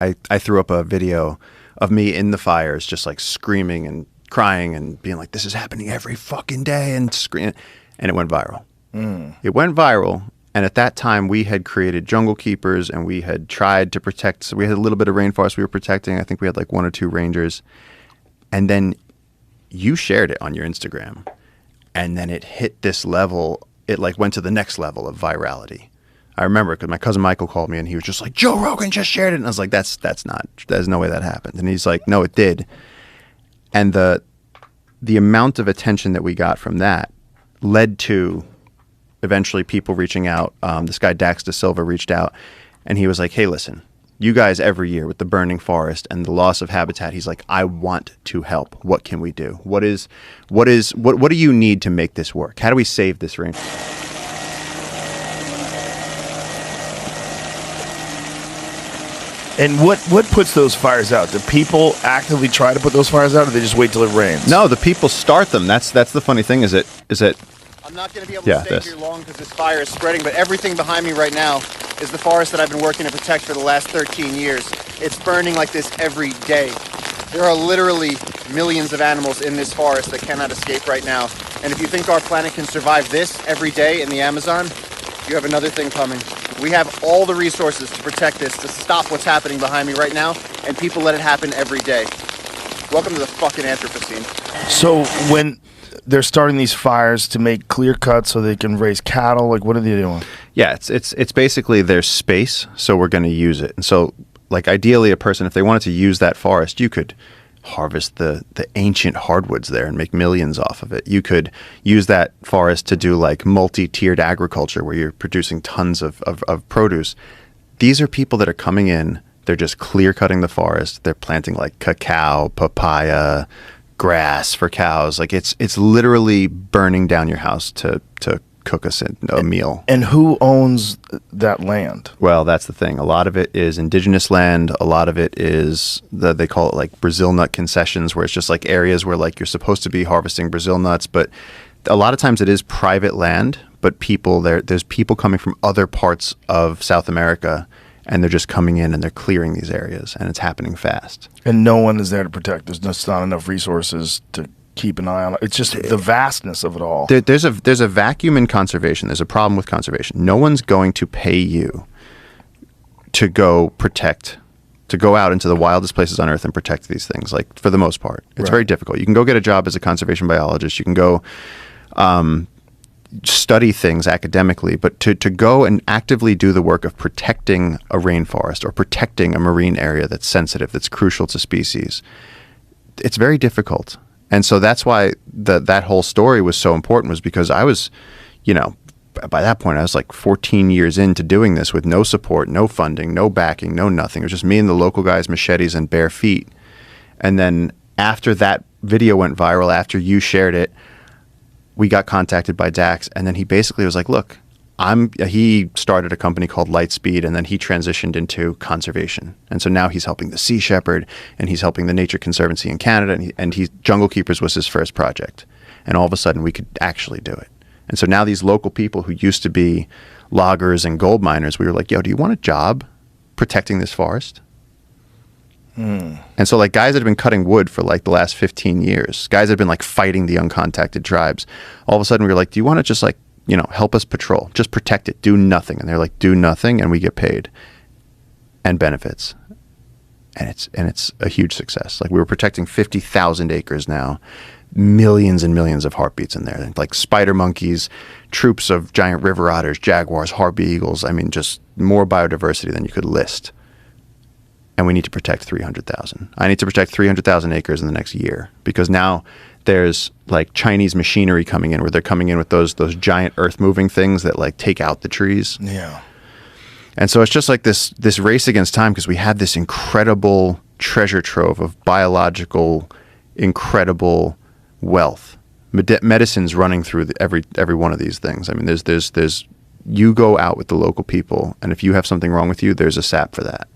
I threw up a video of me in the fires, just like screaming and crying and being like, this is happening every fucking day, and screaming. And it went viral. It went viral. And at that time, we had created jungle keepers, and we had tried to protect. So we had a little bit of rainforest we were protecting. I think we had like 1 or 2 rangers. And then you shared it on your Instagram. And then it hit this level. It like went to the next level of virality. I remember because my cousin Michael called me, and he was just like, Joe Rogan just shared it. And I was like, there's no way that happened. And he's like, no, it did. And the amount of attention that we got from that led to eventually people reaching out. This guy Dax Da Silva reached out, and he was like, hey, listen, you guys every year with the burning forest and the loss of habitat, he's like, I want to help. What can we do? What do you need to make this work? How do we save this rainforest? And what puts those fires out? Do people actively try to put those fires out, or they just wait till it rains? No, the people start them. That's the funny thing. Is it? I'm not going to be able to stay here long because this fire is spreading, but everything behind me right now is the forest that I've been working to protect for the last 13 years. It's burning like this every day. There are literally millions of animals in this forest that cannot escape right now. And if you think our planet can survive this every day in the Amazon, you have another thing coming. We have all the resources to protect this, to stop what's happening behind me right now, and people let it happen every day. Welcome to the fucking Anthropocene. So when they're starting these fires to make clear cuts so they can raise cattle, like what are they doing? Yeah, it's basically their space, so we're going to use it. And so, like, ideally, a person, if they wanted to use that forest, you could harvest the ancient hardwoods there and make millions off of it. You could use that forest to do like multi-tiered agriculture where you're producing tons of produce. These are people that are coming in, they're just clear cutting the forest. They're planting like cacao, papaya, grass for cows. Like it's literally burning down your house to cook us a meal. And who owns that land? Well, that's the thing. A lot of it is indigenous land. A lot of it is they call it like Brazil nut concessions, where it's just like areas where like you're supposed to be harvesting Brazil nuts, but a lot of times it is private land. But there's people coming from other parts of South America, and they're just coming in and they're clearing these areas, and it's happening fast. And no one is there to protect. There's just not enough resources to keep an eye on it. It's just the vastness of it all. There's a vacuum in conservation. There's a problem with conservation. No one's going to pay you to go out into the wildest places on earth and protect these things. Like, for the most part, it's very difficult. You can go get a job as a conservation biologist. You can go study things academically, but to go and actively do the work of protecting a rainforest or protecting a marine area that's sensitive, that's crucial to species, it's very difficult. And so that's why that whole story was so important, was because I was, by that point, I was like 14 years into doing this with no support, no funding, no backing, no nothing. It was just me and the local guys, machetes and bare feet. And then after that video went viral, after you shared it, we got contacted by Dax, and then he basically was like, look, he started a company called Lightspeed, and then he transitioned into conservation. And so now he's helping the Sea Shepherd, and he's helping the Nature Conservancy in Canada, and Jungle Keepers was his first project. And all of a sudden we could actually do it. And so now these local people who used to be loggers and gold miners, we were like, yo, do you want a job protecting this forest? And so like guys that have been cutting wood for like the last 15 years, guys that have been like fighting the uncontacted tribes, all of a sudden we were like, do you want to just like, help us patrol, just protect it, do nothing. And they're like, do nothing, and we get paid and benefits. And it's a huge success. Like, we were protecting 50,000 acres now, millions and millions of heartbeats in there, like spider monkeys, troops of giant river otters, jaguars, harpy eagles. I mean, just more biodiversity than you could list. And we need to protect 300,000. I need to protect 300,000 acres in the next year, because now there's like Chinese machinery coming in, where they're coming in with those giant earth moving things that like take out the trees. Yeah. And so it's just like this race against time, because we have this incredible treasure trove of biological, incredible wealth. Medicine's running through every one of these things. I mean, there's you go out with the local people, and if you have something wrong with you, there's a sap for that.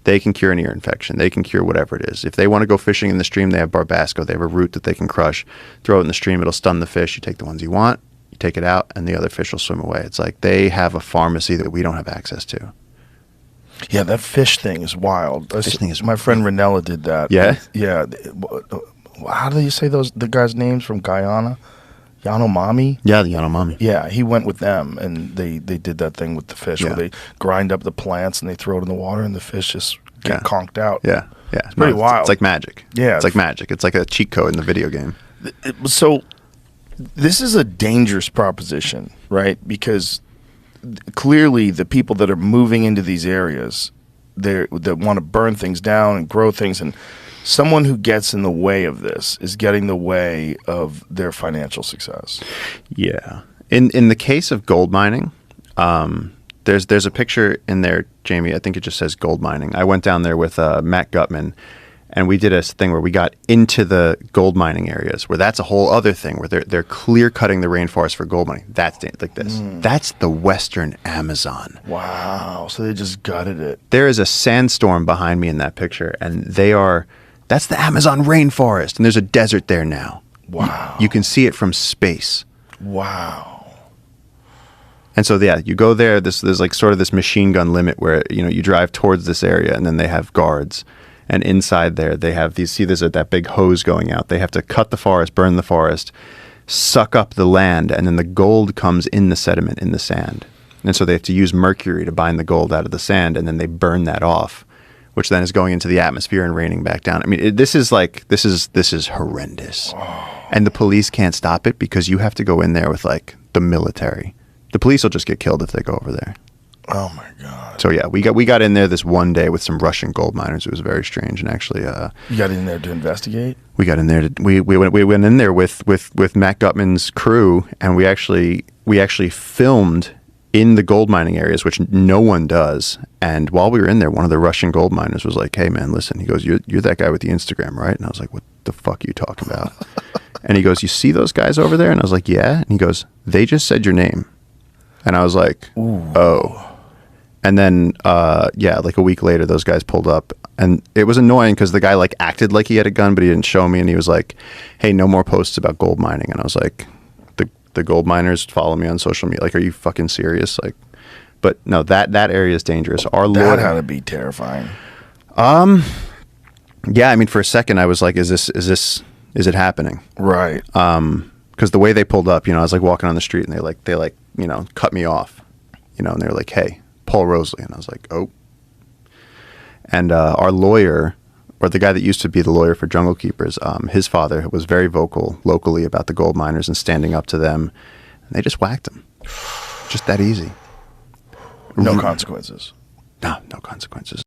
They can cure an ear infection. They can cure whatever it is. If they want to go fishing in the stream, they have Barbasco. They have a root that they can crush, throw it in the stream. It'll stun the fish. You take the ones you want, you take it out, and the other fish will swim away. It's like they have a pharmacy that we don't have access to. Yeah, that fish thing is wild. Fish thing is my friend Ranella did that. Yeah? Yeah. How do you say the guys' names from Guyana? Yanomami? Yeah, the Yanomami. Yeah, he went with them, and they did that thing with the fish where they grind up the plants and they throw it in the water, and the fish just get conked out. Yeah, yeah. It's pretty wild. It's like magic. Yeah. It's like magic. It's like a cheat code in the video game. So this is a dangerous proposition, right? Because clearly the people that are moving into these areas, that want to burn things down and grow things, and someone who gets in the way of this is getting in the way of their financial success. Yeah. In the case of gold mining, there's a picture in there, Jamie. I think it just says gold mining. I went down there with Matt Gutman, and we did a thing where we got into the gold mining areas, where that's a whole other thing, where they're clear cutting the rainforest for gold mining. That's like this. That's the Western Amazon. Wow. So they just gutted it. There is a sandstorm behind me in that picture, and that's the Amazon rainforest, and there's a desert there now. Wow. You can see it from space. Wow. And so, yeah, you go there, there's like sort of this machine gun limit where, you drive towards this area, and then they have guards. And inside there, they have there's that big hose going out. They have to cut the forest, burn the forest, suck up the land, and then the gold comes in the sediment, in the sand. And so they have to use mercury to bind the gold out of the sand, and then they burn that off, which then is going into the atmosphere and raining back down. I mean, this is horrendous. Oh. And the police can't stop it because you have to go in there with like the military. The police will just get killed if they go over there. Oh my God. So yeah, we got in there this one day with some Russian gold miners. It was very strange, and actually, you got in there to investigate. We got in there. We went in there with Matt Gutman's crew, and we actually filmed in the gold mining areas, which no one does. And while we were in there, one of the Russian gold miners was like, "Hey man, listen." He goes, "You're that guy with the Instagram, right?" And I was like, "What the fuck are you talking about?" And he goes, "You see those guys over there?" And I was like, "Yeah." And he goes, "They just said your name." And I was like, "Ooh. Oh." And then, like a week later, those guys pulled up, and it was annoying because the guy like acted like he had a gun, but he didn't show me. And he was like, "Hey, no more posts about gold mining." And I was like, "The gold miners follow me on social media. Like, are you fucking serious?" Like, but no, that area is dangerous. Our that Lord, had to be terrifying. Yeah, I mean, for a second, I was like, "Is it happening?" Right. Because the way they pulled up, I was like walking on the street, and they cut me off, and they were like, "Hey, Paul Rosolie," and I was like, "Oh." And our lawyer, or the guy that used to be the lawyer for Jungle Keepers, his father was very vocal locally about the gold miners and standing up to them. And they just whacked him. Just that easy. No consequences. No consequences.